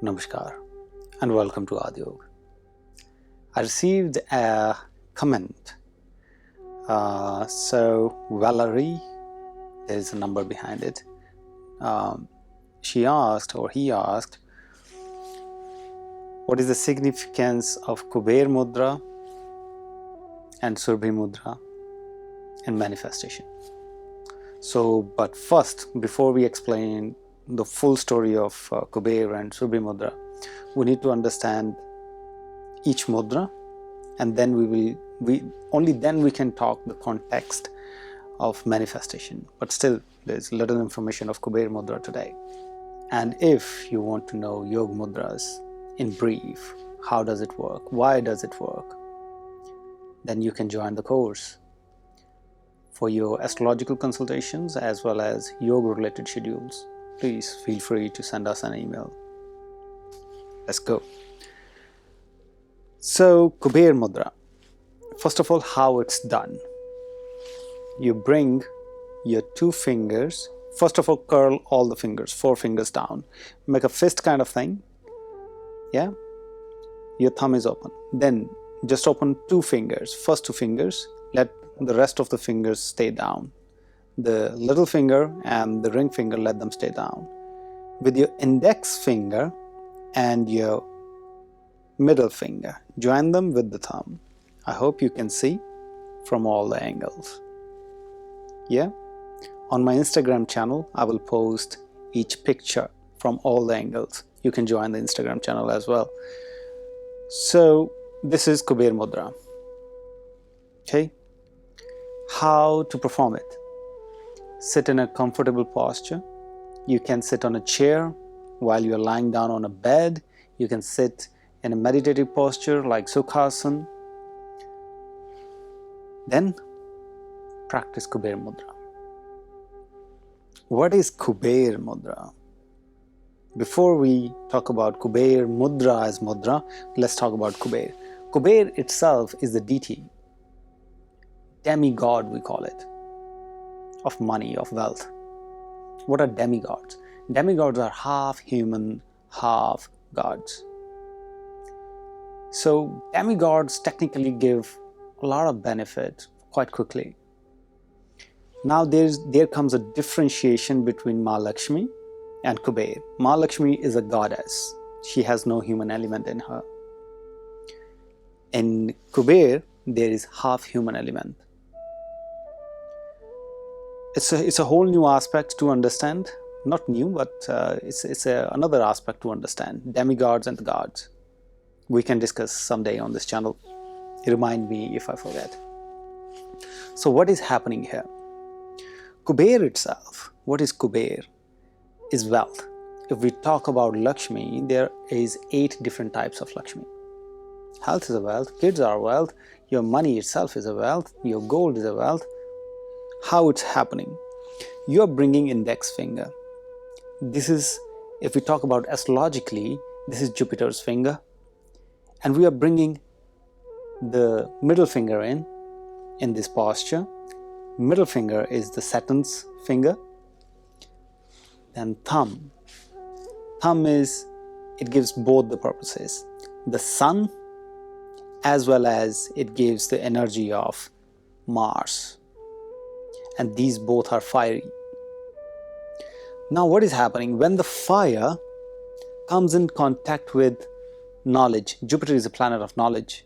Namaskar and welcome to Aad Yog. I received a comment. So Valerie, there is a number behind it. She asked, or he asked, what is the significance of Kuber Mudra and Surbhi Mudra in manifestation? So, but first, before we explain the full story of Kuber and Surbhi Mudra, we need to understand each mudra, and then only then we can talk the context of manifestation. But still, there's little information of Kuber Mudra today. And if you want to know Yog Mudras in brief, how does it work, why does it work, then you can join the course. For your astrological consultations as well as yoga related schedules, please feel free to send us an email. Let's go. So, Kuber Mudra. First of all, how it's done. You bring your two fingers. First of all, curl all the fingers, 4 fingers down. Make a fist kind of thing. Yeah? Your thumb is open. Then just open 2 fingers. First 2 fingers. Let the rest of the fingers stay down. The little finger and the ring finger, let them stay down. With your index finger and your middle finger, join them with the thumb. I hope you can see from all the angles. Yeah? On my Instagram channel, I will post each picture from all the angles. You can join the Instagram channel as well. So, this is Kuber Mudra. Okay? How to perform it? Sit in a comfortable posture. You can sit on a chair while you're lying down on a bed. You can sit in a meditative posture like Sukhasana. Then practice Kuber Mudra. What is Kuber Mudra? Before we talk about Kuber Mudra as mudra, let's talk about Kuber. Kuber itself is the deity, demigod we call it, of money, of wealth. What are demigods? Demigods are half human, half gods. So demigods technically give a lot of benefit quite quickly. Now there comes a differentiation between Ma Lakshmi and Kuber. Ma Lakshmi is a goddess. She has no human element in her. In Kuber, there is half human element. It's a whole new aspect to understand. Not new, but it's another aspect to understand. Demigods and the gods. We can discuss someday on this channel. Remind me if I forget. So what is happening here? Kuber itself, what is Kuber? Is wealth. If we talk about Lakshmi, there is 8 different types of Lakshmi. Health is a wealth, kids are wealth, your money itself is a wealth, your gold is a wealth. How it's happening? You are bringing index finger. This is, if we talk about astrologically, this is Jupiter's finger. And we are bringing the middle finger in this posture. Middle finger is the Saturn's finger. Then thumb. Thumb is, it gives both the purposes. The sun as well as it gives the energy of Mars. And these both are fiery. Now what is happening? When the fire comes in contact with knowledge, Jupiter is a planet of knowledge.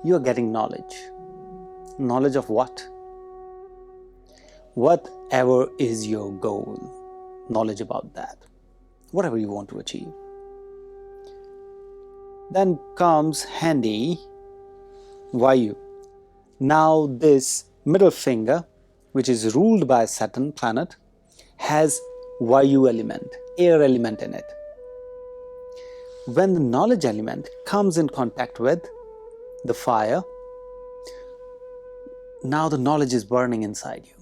You are getting knowledge. Knowledge of what? Whatever is your goal, knowledge about that. Whatever you want to achieve. Then comes handy Vayu. Now this middle finger, which is ruled by Saturn planet, has Vayu element, air element in it. When the knowledge element comes in contact with the fire, now the knowledge is burning inside you.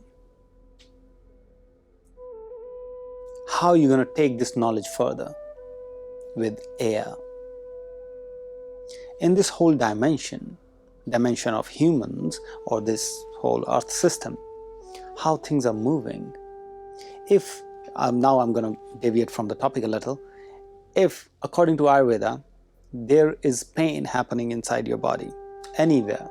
How are you going to take this knowledge further? With air. In this whole dimension of humans, or this whole earth system, how things are moving. If now I'm going to deviate from the topic a little. If, according to Ayurveda, there is pain happening inside your body, anywhere,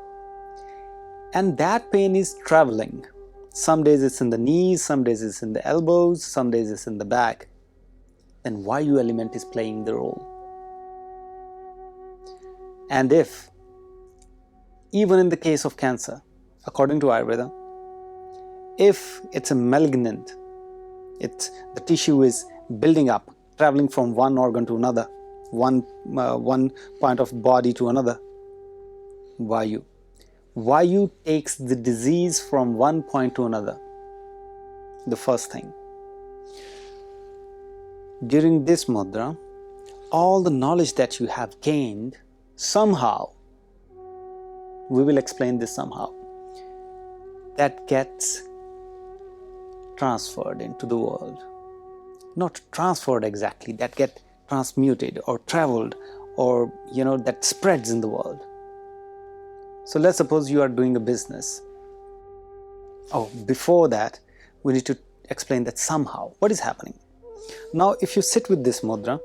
and that pain is traveling, some days it's in the knees, some days it's in the elbows, some days it's in the back, then Vayu element is playing the role. And if, even in the case of cancer, according to Ayurveda, if it's a malignant, the tissue is building up, traveling from one organ to another, one point of body to another, Vayu. Vayu takes the disease from one point to another. The first thing. During this mudra, all the knowledge that you have gained, somehow, we will explain this somehow, that gets transferred into the world. Not transferred exactly, that get transmuted or traveled, or that spreads in the world. So let's suppose you are doing a business. Oh, before that, we need to explain that somehow. What is happening? Now, if you sit with this mudra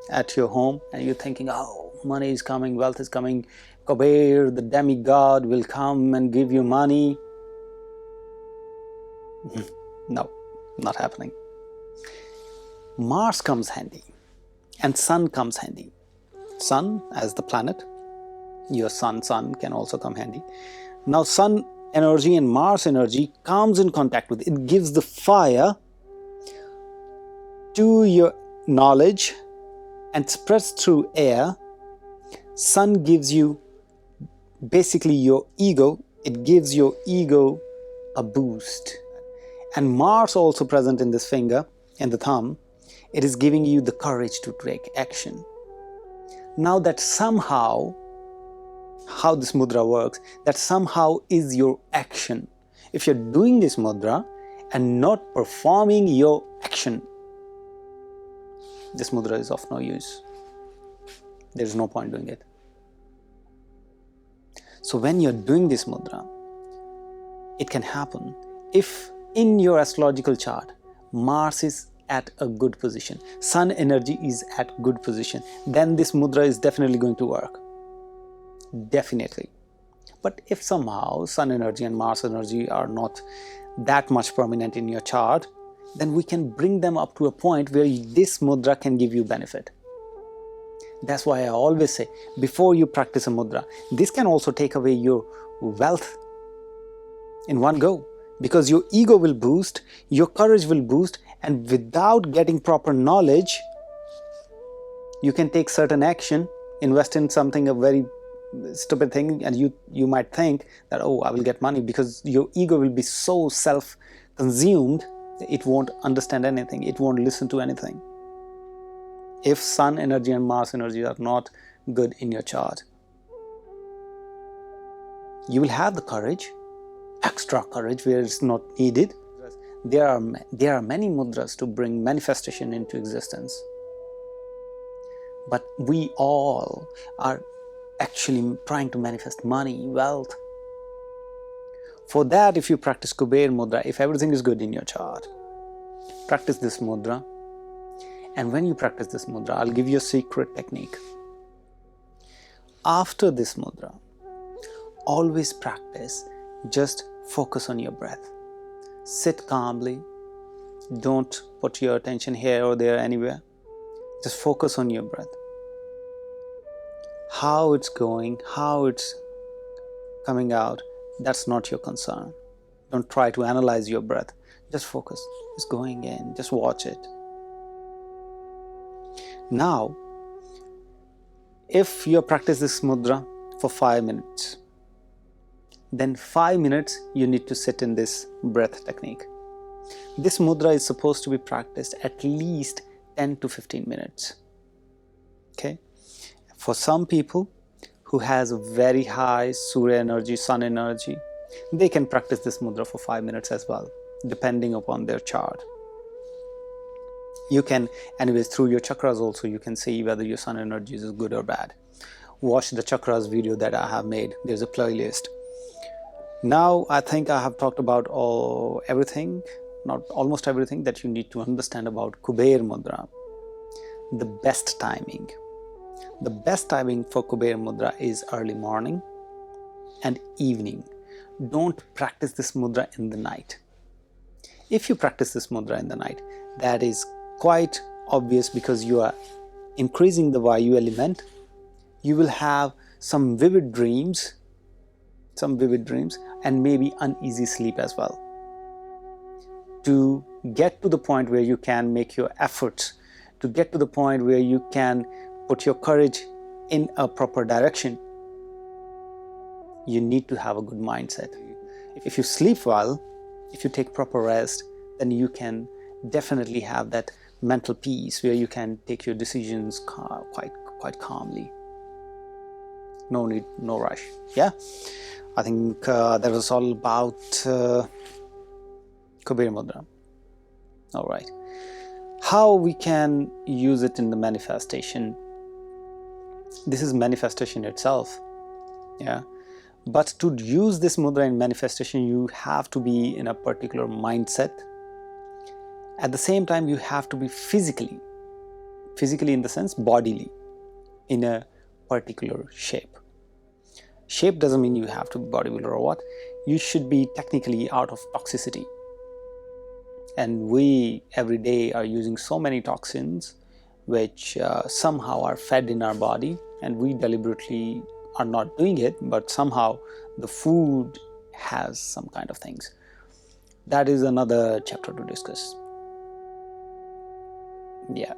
at your home and you're thinking, oh, money is coming, wealth is coming, Kuber, the demigod, will come and give you money. No, not happening. Mars comes handy and Sun comes handy. Sun as the planet, your sun can also come handy. Now Sun energy and Mars energy comes in contact with it. It gives the fire to your knowledge and spreads through air. Sun gives you basically your ego. It gives your ego a boost. And Mars also present in this finger and the thumb. It is giving you the courage to take action. Now that somehow, how this mudra works, that somehow is your action. If you're doing this mudra and not performing your action, this mudra is of no use. There is no point doing it. So when you're doing this mudra, it can happen if in your astrological chart, Mars is at a good position, Sun energy is at good position, then this mudra is definitely going to work. Definitely. But if somehow Sun energy and Mars energy are not that much prominent in your chart, then we can bring them up to a point where this mudra can give you benefit. That's why I always say, before you practice a mudra, this can also take away your wealth in one go. Because your ego will boost, your courage will boost, and without getting proper knowledge, you can take certain action, invest in something, a very stupid thing, and you might think that, oh, I will get money, because your ego will be so self-consumed, it won't understand anything, it won't listen to anything. If Sun energy and Mars energy are not good in your chart, you will have the courage, extra courage where it's not needed. There are many mudras to bring manifestation into existence. But we all are actually trying to manifest money, wealth. For that, if you practice Kuber Mudra, if everything is good in your chart, practice this mudra. And when you practice this mudra, I'll give you a secret technique. After this mudra, always practice, just focus on your breath. Sit calmly. Don't put your attention here or there, anywhere. Just focus on your breath. How it's going, how it's coming out, that's not your concern. Don't try to analyze your breath. Just focus. It's going in. Just watch it. Now, if you practice this mudra for 5 minutes, then 5 minutes you need to sit in this breath technique. This mudra is supposed to be practiced at least 10 to 15 minutes. Okay? For some people who has a very high Surya energy, Sun energy, they can practice this mudra for 5 minutes as well, depending upon their chart. You can, anyways, through your chakras also, you can see whether your Sun energy is good or bad. Watch the chakras video that I have made. There's a playlist. Now, I think I have talked about everything. not almost everything that you need to understand about Kuber Mudra. The best timing. The best timing for Kuber Mudra is early morning and evening. Don't practice this mudra in the night. If you practice this mudra in the night, that is quite obvious because you are increasing the Vayu element. You will have some vivid dreams, and maybe uneasy sleep as well. To get to the point where you can make your efforts, to get to the point where you can put your courage in a proper direction, you need to have a good mindset. If you sleep well, if you take proper rest, then you can definitely have that mental peace where you can take your decisions quite calmly. No need, no rush. Yeah, I think that was all about Kuber Mudra. All right, how we can use it in the manifestation. This is manifestation itself. Yeah, but to use this mudra in manifestation, you have to be in a particular mindset. At the same time, you have to be physically in the sense bodily, in a particular shape. Shape doesn't mean you have to be bodybuilder or what. You should be technically out of toxicity. And we every day are using so many toxins which somehow are fed in our body, and we deliberately are not doing it, but somehow the food has some kind of things. That is another chapter to discuss. Yeah,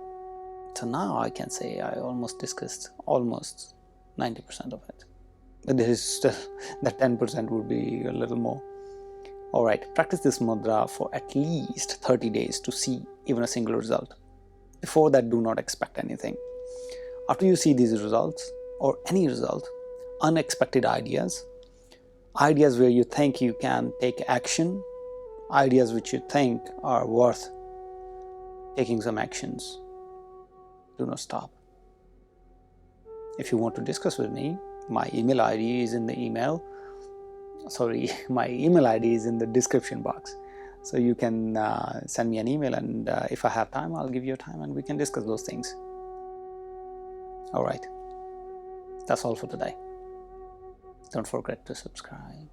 so now I can say I almost discussed almost 90% of it, but there is still that 10% would be a little more. All right, practice this mudra for at least 30 days to see even a single result. Before that, do not expect anything. After you see these results or any result, unexpected ideas where you think you can take action, ideas which you think are worth taking some actions, do not stop. If you want to discuss with me, my email ID is in the my email ID is in the description box. So you can send me an email, and if I have time, I'll give you a time and we can discuss those things. All right, that's all for today. Don't forget to subscribe.